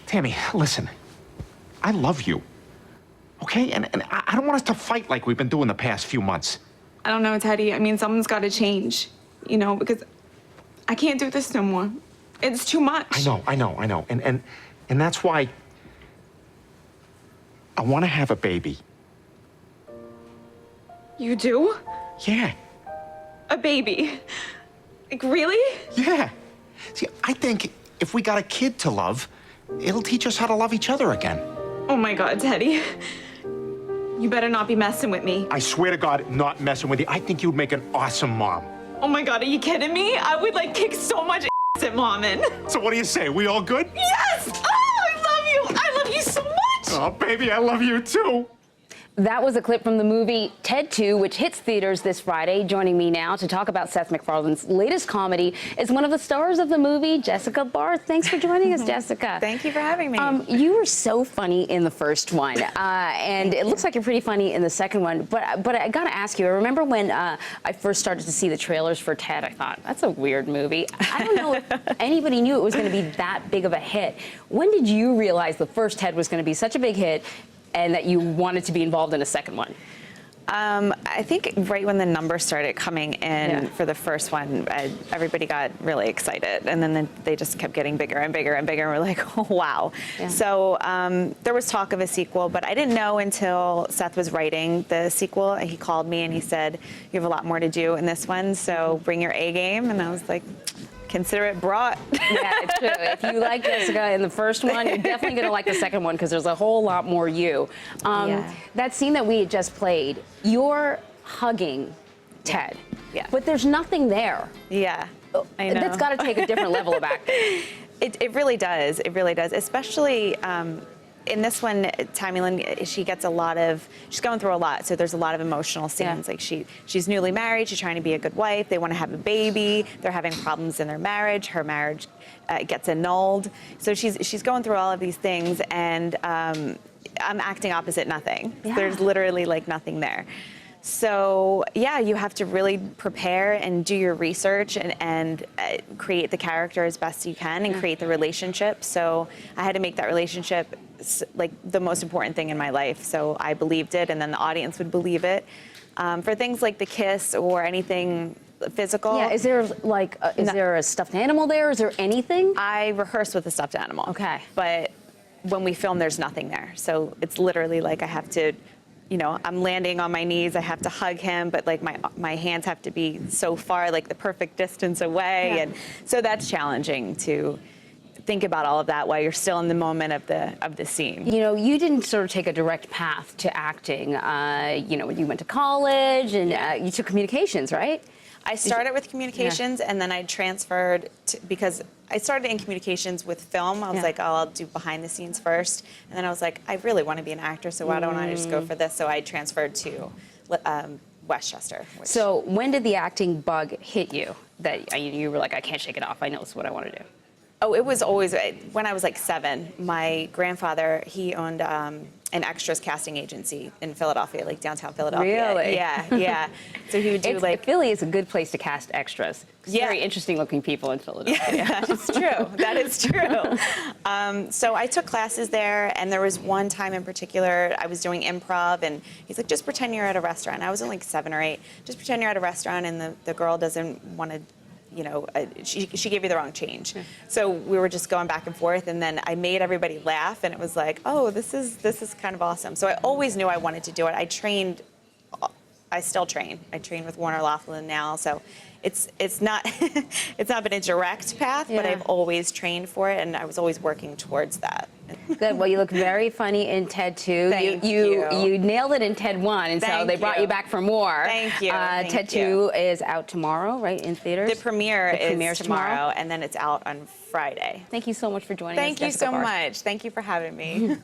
Tammy, listen. I love you. Okay? And I don't want us to fight like we've been doing the past few months. I don't know, Teddy. I mean, something's got to change, you know, because I can't do this no more. It's too much. I know. And that's why I want to have a baby. You do? Yeah. A baby? Like, really? Yeah. See, I think if we got a kid to love, it'll teach us how to love each other again. Oh my God, Teddy. You better not be messing with me. I swear to God, not messing with you. I think you'd make an awesome mom. Oh my God, are you kidding me? I would like kick so much ass at momming. So what do you say? We all good? Yes! Oh, I love you. I love you so much. Oh, baby, I love you too. That was a clip from the movie Ted 2, which hits theaters this Friday. Joining me now to talk about Seth MacFarlane's latest comedy is one of the stars of the movie, Jessica Barth. Thanks for joining us, Jessica. Thank you for having me. You were so funny in the first one, and it looks like you're pretty funny in the second one. But I got to ask you, I remember when I first started to see the trailers for Ted, I thought, that's a weird movie. I don't know if anybody knew it was going to be that big of a hit. When did you realize the first Ted was going to be such a big hit and that you wanted to be involved in a second one? I think right when the numbers started coming in for the first one, everybody got really excited, and then they just kept getting bigger and bigger and bigger, and we're like, oh, wow. Yeah. So there was talk of a sequel, but I didn't know until Seth was writing the sequel. He called me and he said, you have a lot more to do in this one, so bring your A game. And I was like, consider it brought. Yeah, it's true. If you like Jessica in the first one, you're definitely going to like the second one because there's a whole lot more you. That scene that we had just played, you're hugging Ted, but there's nothing there. Yeah, I know. That's got to take a different level of acting. It really does. It really does, especially in this one, Tammy Lynn, she's going through a lot, so there's a lot of emotional scenes. Like she's newly married, she's trying to be a good wife, they want to have a baby, they're having problems in their marriage, her marriage gets annulled. So she's going through all of these things, and I'm acting opposite nothing. Yeah. There's literally like nothing there. So yeah, you have to really prepare and do your research and create the character as best you can and create the relationship. So I had to make that relationship like the most important thing in my life. So I believed it, and then the audience would believe it. For things like the kiss or anything physical. Yeah, is there like, is there a stuffed animal there? Is there anything? I rehearsed with a stuffed animal. Okay. But when we film, there's nothing there. So it's literally like I have to, you know, I'm landing on my knees, I have to hug him, but like my hands have to be so far, like the perfect distance away. And so that's challenging to think about all of that while you're still in the moment of the scene. You know, you didn't sort of take a direct path to acting. You know, you went to college and you took communications, right? I started with communications, and then I transferred because I started in communications with film. I was like, oh, I'll do behind the scenes first. And then I was like, I really want to be an actor, so why don't I just go for this? So I transferred to Westchester. So when did the acting bug hit you that you were like, I can't shake it off, I know this is what I want to do? Oh, it was always, when I was like 7, my grandfather, he owned an extras casting agency in Philadelphia, like downtown Philadelphia. Really? Yeah. So he would do Philly is a good place to cast extras. Very interesting looking people in Philadelphia. Yeah, it's true. That is true. So I took classes there, and there was one time in particular, I was doing improv, and he's like, just pretend you're at a restaurant. I was in like 7 or 8. Just pretend you're at a restaurant, and the girl doesn't want to, you know, she gave you the wrong change. So we were just going back and forth, and then I made everybody laugh, and it was like, oh, this is kind of awesome. So I always knew I wanted to do it. I still train. I train with Warner Laughlin now, so it's not it's not been a direct path, but I've always trained for it, and I was always working towards that. Good. Well, you look very funny in Ted 2. Thank you. You nailed it in Ted 1, and so they brought you back for more. Thank you. Ted 2 is out tomorrow, right, in theaters? The premiere is tomorrow, and then it's out on Friday. Thank you so much for joining us, Thank you so much. Thank you for having me.